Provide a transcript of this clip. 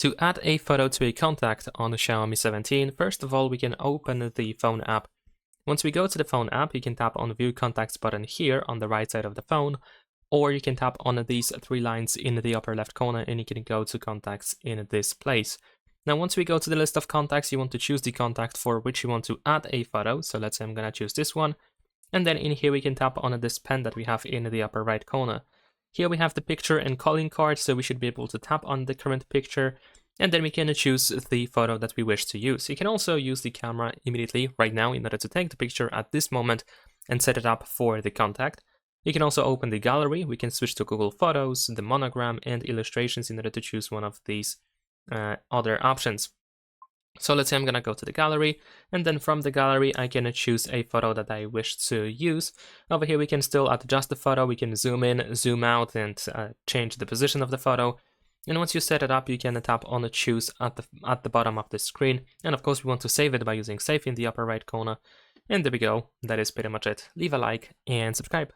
To add a photo to a contact on the Xiaomi 17, first of all, we can open the phone app. Once we go to the phone app, you can tap on the View Contacts button here on the right side of the phone, or you can tap on these three lines in the upper left corner and you can go to contacts in this place. Now, once we go to the list of contacts, you want to choose the contact for which you want to add a photo. So let's say I'm going to choose this one. And then in here, we can tap on this pen that we have in the upper right corner. Here we have the picture and calling card, so we should be able to tap on the current picture, and then we can choose the photo that we wish to use. You can also use the camera immediately right now in order to take the picture at this moment and set it up for the contact. You can also open the gallery. We can switch to Google Photos, the monogram, and illustrations in order to choose one of these other options. So let's say I'm gonna go to the gallery, and then from the gallery I can choose a photo that I wish to use. Over here we can still adjust the photo, we can zoom in, zoom out, and change the position of the photo. And once you set it up, you can tap on choose at the bottom of the screen. And of course we want to save it by using save in the upper right corner. And there we go, that is pretty much it. Leave a like and subscribe.